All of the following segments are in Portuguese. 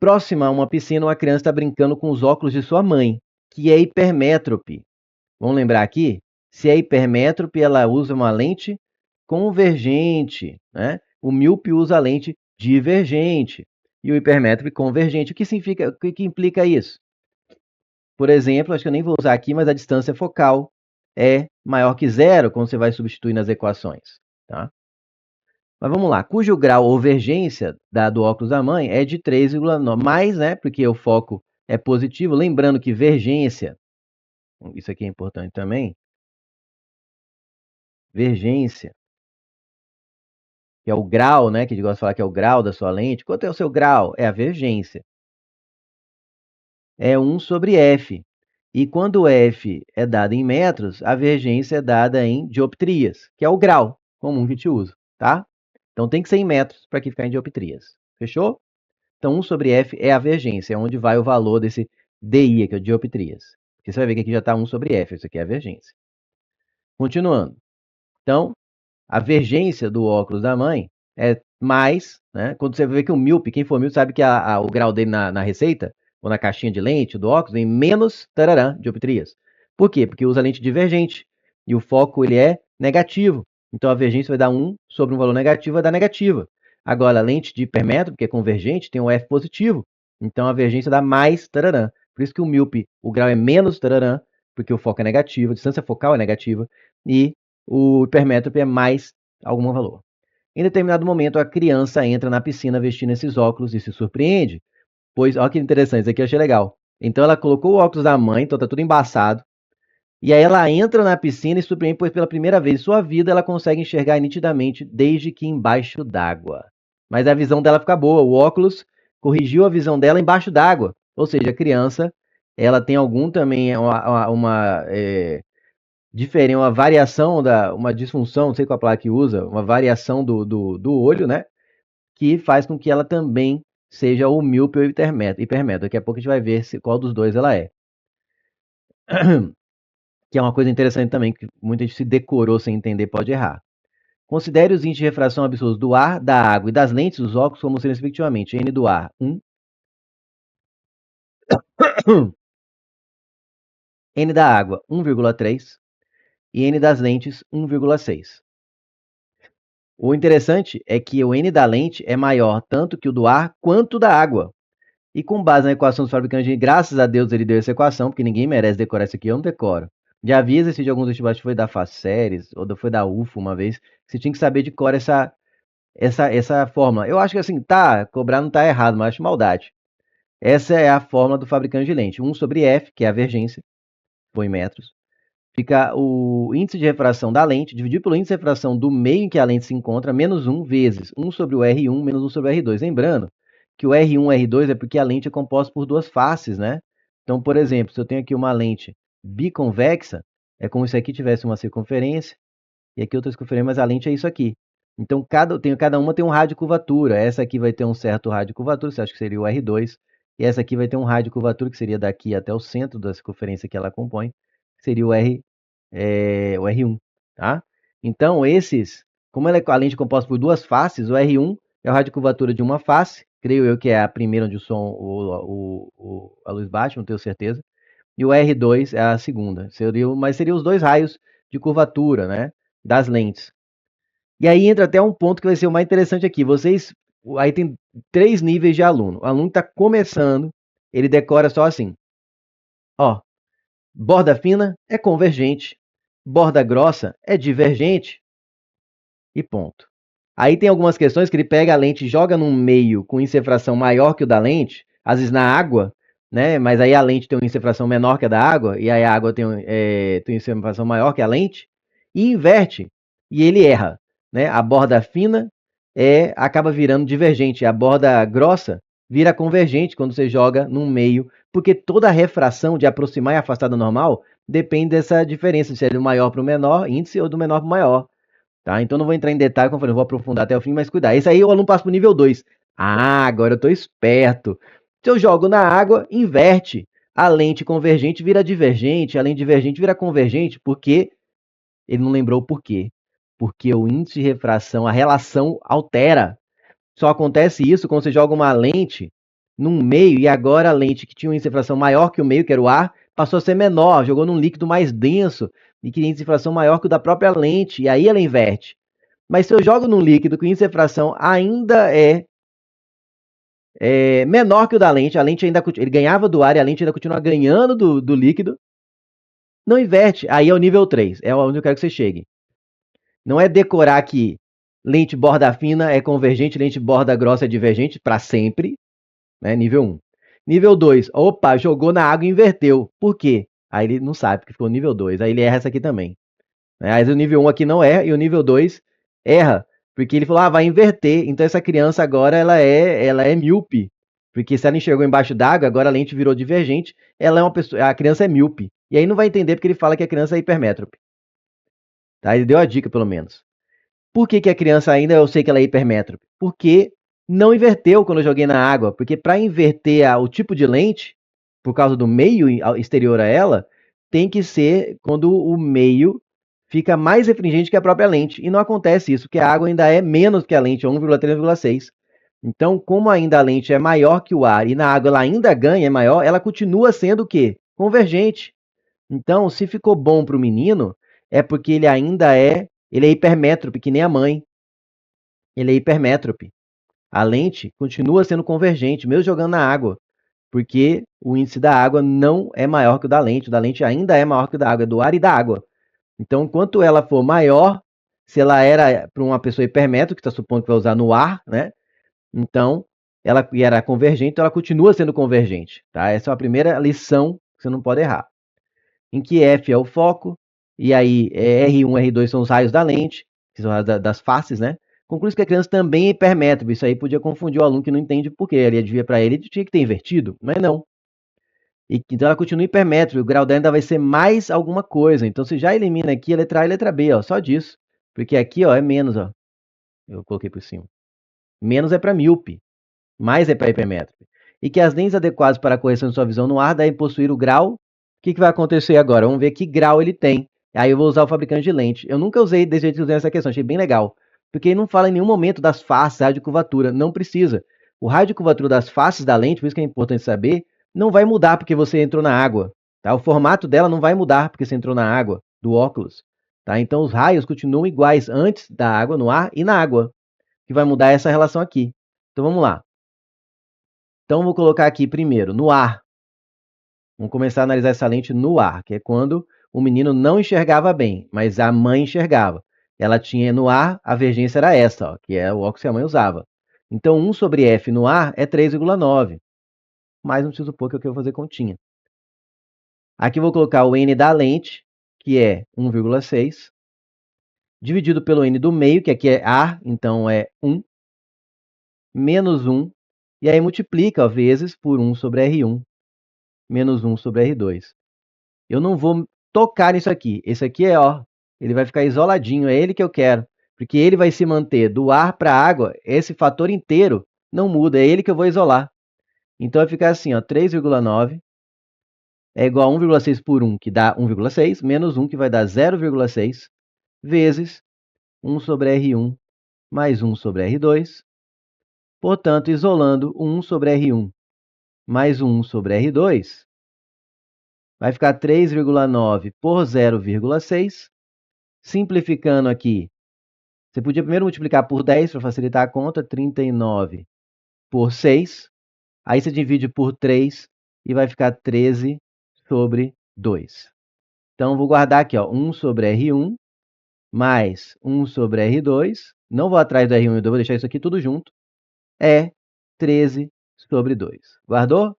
Próxima a uma piscina, uma criança está brincando com os óculos de sua mãe, que é hipermétrope. Vamos lembrar aqui? Se é hipermétrope, ela usa uma lente convergente, né? O míope usa a lente divergente e o hipermétrope convergente. O que significa, o que implica isso? Por exemplo, acho que eu nem vou usar aqui, mas a distância focal é maior que zero quando você vai substituir nas equações, tá? Mas vamos lá, cujo grau ou vergência do óculos da mãe é de 3,9, mais, né, porque o foco é positivo, lembrando que vergência, isso aqui é importante também, vergência, que é o grau, né, que a gente gosta de falar que é o grau da sua lente. Quanto é o seu grau? É a vergência. É 1 sobre f. E quando f é dado em metros, a vergência é dada em dioptrias, que é o grau comum que a gente usa, tá? Então tem que ser em metros para que ficar em dioptrias. Fechou? Então 1 sobre f é a vergência, é onde vai o valor desse DI, que é o dioptrias. Porque você vai ver que aqui já está 1 sobre f, isso aqui é a vergência. Continuando. Então, a vergência do óculos da mãe é mais, né? Quando você vê que o míope, quem for míope sabe que o grau dele na receita, ou na caixinha de lente do óculos, vem menos tararã, dioptrias. Por quê? Porque usa lente divergente. E o foco ele é negativo. Então a vergência vai dar 1 sobre um valor negativo, vai dar negativa. Agora, a lente de hipermétrope, que é convergente, tem um F positivo. Então a vergência dá mais tararã. Por isso que o míope, o grau é menos tararã, porque o foco é negativo, a distância focal é negativa, e o hipermétrope é mais algum valor. Em determinado momento, a criança entra na piscina vestindo esses óculos e se surpreende, pois, olha que interessante, isso aqui eu achei legal. Então ela colocou o óculos da mãe, então tá tudo embaçado, e aí ela entra na piscina e se surpreende, pois pela primeira vez em sua vida ela consegue enxergar nitidamente desde que embaixo d'água. Mas a visão dela fica boa, o óculos corrigiu a visão dela embaixo d'água, ou seja, a criança, ela tem algum também, diferente, uma variação uma disfunção, não sei qual a palavra que usa, uma variação do olho, né? Que faz com que ela também seja ou míope ou hipermétrope. Daqui a pouco a gente vai ver qual dos dois ela é. Que é uma coisa interessante também, que muita gente se decorou sem entender, pode errar. Considere os índices de refração absolutos do ar, da água e das lentes dos óculos como sendo respectivamente N do ar 1, N da água 1,3 e N das lentes 1,6. O interessante é que o N da lente é maior tanto que o do ar quanto da água. E com base na equação dos fabricantes, graças a Deus ele deu essa equação, porque ninguém merece decorar isso aqui, eu não decoro. Já vi exercício de alguns vestibulares, foi da FACERES, ou foi da UFO uma vez, você tinha que saber de cor essa fórmula. Eu acho que assim, cobrar não tá errado, mas acho maldade. Essa é a fórmula do fabricante de lente. 1 sobre F, que é a vergência, põe em metros, fica o índice de refração da lente, dividido pelo índice de refração do meio em que a lente se encontra, menos 1 vezes 1 sobre o R1, menos 1 sobre o R2. Lembrando que o R1 e R2 é porque a lente é composta por duas faces, né? Então, por exemplo, se eu tenho aqui uma lente biconvexa, é como se aqui tivesse uma circunferência, e aqui outra circunferência, mas a lente é isso aqui. Então, cada uma tem um rádio de curvatura. Essa aqui vai ter um certo rádio de curvatura, você acha que seria o R2, e essa aqui vai ter um rádio de curvatura, que seria daqui até o centro da circunferência que ela compõe, que seria o R1, tá? Então, como ela é a lente composta por duas faces, o R1 é o rádio de curvatura de uma face, creio eu que é a primeira onde o som, a luz bate, não tenho certeza, e o R2 é a segunda, mas seriam os dois raios de curvatura, né, das lentes. E aí entra até um ponto que vai ser o mais interessante aqui, aí tem 3 níveis de aluno, o aluno está começando, ele decora só assim, ó, borda fina é convergente, borda grossa é divergente e ponto. Aí tem algumas questões que ele pega a lente e joga num meio com incefração maior que o da lente, às vezes na água, né? Mas aí a lente tem uma incefração menor que a da água, e aí a água tem incefração maior que a lente, e inverte, e ele erra, né? A borda fina acaba virando divergente, a borda grossa vira convergente quando você joga num meio, porque toda a refração de aproximar e afastar da normal depende dessa diferença, se é do maior para o menor índice ou do menor para o maior. Tá? Então não vou entrar em detalhe, como eu falei, vou aprofundar até o fim, mas cuidar. Esse aí o aluno passa para o nível 2. Ah, agora eu estou esperto. Se eu jogo na água, inverte. A lente convergente vira divergente, a lente divergente vira convergente, porque ele não lembrou o porquê. Porque o índice de refração, a relação altera. Só acontece isso quando você joga uma lente num meio e agora a lente que tinha um índice de difração maior que o meio, que era o ar, passou a ser menor, jogou num líquido mais denso e que tem índice de difração maior que o da própria lente, e aí ela inverte. Mas se eu jogo num líquido que o índice de difração ainda é menor que o da lente, a lente ainda ele ganhava do ar e a lente ainda continua ganhando do líquido, não inverte. Aí é o nível 3, é onde eu quero que você chegue. Não é decorar que lente borda fina é convergente, lente borda grossa é divergente para sempre, né? Nível 1. Nível 2, opa, jogou na água e inverteu. Por quê? Aí ele não sabe, porque ficou nível 2. Aí ele erra essa aqui também. Aí o nível 1 aqui não erra e o nível 2 erra, porque ele falou, vai inverter. Então essa criança agora ela é míope, porque se ela enxergou embaixo d'água, agora a lente virou divergente, ela é uma pessoa, a criança é míope. E aí não vai entender porque ele fala que a criança é hipermétrope. Tá? Ele deu a dica pelo menos. Por que a criança ainda, eu sei que ela é hipermétrope? Porque não inverteu quando eu joguei na água. Porque para inverter o tipo de lente, por causa do meio exterior a ela, tem que ser quando o meio fica mais refringente que a própria lente. E não acontece isso, porque a água ainda é menos que a lente, 1,3, 1,6. Então, como ainda a lente é maior que o ar e na água ela ainda ganha, é maior, ela continua sendo o quê? Convergente. Então, se ficou bom para o menino, é porque ele é hipermétrope, que nem a mãe. Ele é hipermétrope. A lente continua sendo convergente, mesmo jogando na água, porque o índice da água não é maior que o da lente ainda é maior que o da água, do ar e da água. Então, enquanto ela for maior, se ela era para uma pessoa hipermétrope, que está supondo que vai usar no ar, né? Então, ela era convergente, então ela continua sendo convergente, tá? Essa é a primeira lição que você não pode errar. Em que F é o foco, e aí R1 e R2 são os raios da lente, que são as das faces, né? Conclui que a criança também é hipermétrope. Isso aí podia confundir o aluno que não entende por quê. Ele devia para ele tinha que ter invertido, mas não. Então ela continua hipermétrope, o grau dela ainda vai ser mais alguma coisa. Então você já elimina aqui a letra A e a letra B, ó, só disso. Porque aqui, ó, é menos, ó. Eu coloquei por cima. Menos é para míope, mais é para hipermétrope. E que as lentes adequadas para a correção de sua visão no ar devem possuir o grau. O que vai acontecer agora? Vamos ver que grau ele tem. Aí eu vou usar o fabricante de lente. Eu nunca usei desse jeito que usei essa questão, achei bem legal. Porque ele não fala em nenhum momento das faces, raio de curvatura. Não precisa. O raio de curvatura das faces da lente, por isso que é importante saber, não vai mudar porque você entrou na água. Tá? O formato dela não vai mudar porque você entrou na água, do óculos. Tá? Então os raios continuam iguais antes da água, no ar e na água. Que vai mudar essa relação aqui. Então vamos lá. Então vou colocar aqui primeiro, no ar. Vamos começar a analisar essa lente no ar, que é quando o menino não enxergava bem, mas a mãe enxergava. Ela tinha no ar, a vergência era essa, ó, que é o óculos que a mãe usava. Então 1 sobre F no ar é 3,9. Mas não preciso pôr que eu quero fazer continha. Aqui vou colocar o N da lente, que é 1,6, dividido pelo N do meio, que aqui é ar, então é 1, menos 1, e aí multiplica, ó, vezes por 1 sobre R1, menos 1 sobre R2. Eu não vou tocar nisso aqui. Esse aqui ele vai ficar isoladinho, é ele que eu quero. Porque ele vai se manter do ar para a água, esse fator inteiro não muda, é ele que eu vou isolar. Então vai ficar assim, 3,9 é igual a 1,6 por 1, que dá 1,6, menos 1, que vai dar 0,6, vezes 1 sobre R1 mais 1 sobre R2. Portanto, isolando 1 sobre R1 mais 1 sobre R2, vai ficar 3,9 por 0,6. Simplificando aqui, você podia primeiro multiplicar por 10 para facilitar a conta, 39 por 6. Aí você divide por 3 e vai ficar 13 sobre 2. Então, vou guardar aqui, 1 sobre R1 mais 1 sobre R2. Não vou atrás do R1 e do 2, vou deixar isso aqui tudo junto. É 13 sobre 2. Guardou?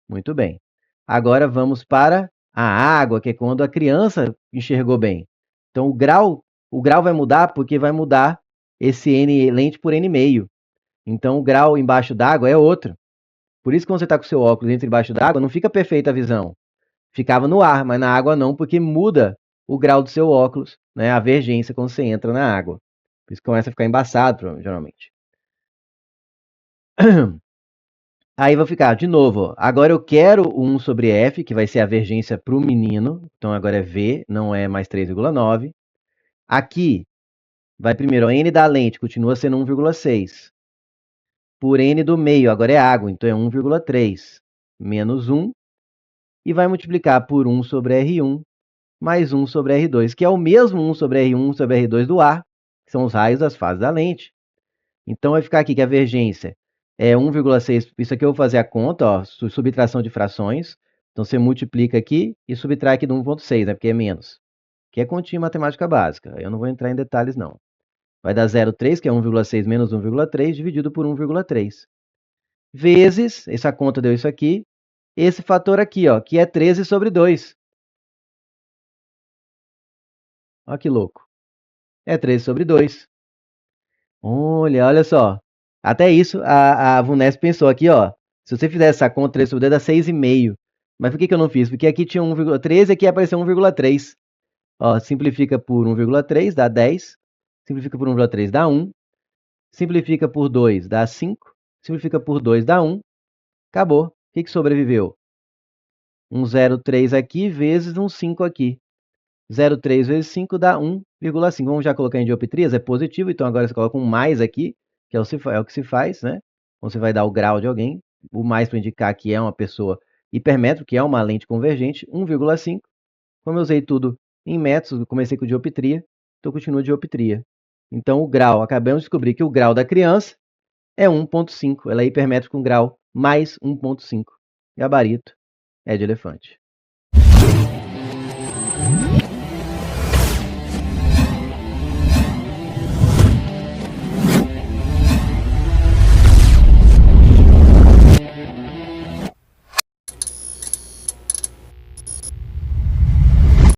Muito bem. Agora vamos para a água, que é quando a criança enxergou bem. Então o grau vai mudar porque vai mudar esse N lente por N meio. Então o grau embaixo d'água é outro. Por isso que quando você está com o seu óculos entre embaixo d'água, não fica perfeita a visão. Ficava no ar, mas na água não, porque muda o grau do seu óculos, né? A vergência quando você entra na água. Por isso que começa a ficar embaçado, geralmente. Aí vai ficar, de novo, agora eu quero 1 sobre F, que vai ser a vergência para o menino. Então agora é V, não é mais 3,9. Aqui, vai primeiro, N da lente continua sendo 1,6. por n do meio, agora é água, então é 1,3 menos 1, e vai multiplicar por 1 sobre R1 mais 1 sobre R2, que é o mesmo 1 sobre R1 sobre R2 do ar, que são os raios das fases da lente. Então vai ficar aqui que a vergência é 1,6, isso aqui eu vou fazer a conta, ó, subtração de frações, então você multiplica aqui e subtrai aqui do 1,6, né, porque é menos, que é continha matemática básica, eu não vou entrar em detalhes não. Vai dar 0,3, que é 1,6 menos 1,3, dividido por 1,3. Vezes, essa conta deu isso aqui, esse fator aqui, ó, que é 13 sobre 2. Olha que louco. É 13 sobre 2. Olha só. Até isso, a VUNESP pensou aqui, ó. Se você fizer essa conta, 13 sobre 2 dá 6,5. Mas por que eu não fiz? Porque aqui tinha 1,13 e aqui apareceu 1,3. Ó, simplifica por 1,3, dá 10. Simplifica por 1,3, dá 1. Simplifica por 2, dá 5. Simplifica por 2, dá 1. Acabou. O que sobreviveu? Um 0,3 aqui vezes um 5 aqui. 0,3 vezes 5 dá 1,5. Vamos já colocar em dioptrias, é positivo, então agora você coloca um mais aqui, que é o que se faz, né? Você vai dar o grau de alguém, o mais para indicar que é uma pessoa hipermétrica, que é uma lente convergente, 1,5. Como eu usei tudo em metros, comecei com dioptria, então continua dioptria. Então o grau, acabamos de descobrir que o grau da criança é 1,5, ela é hipermétrica com grau mais 1,5. Gabarito é de elefante.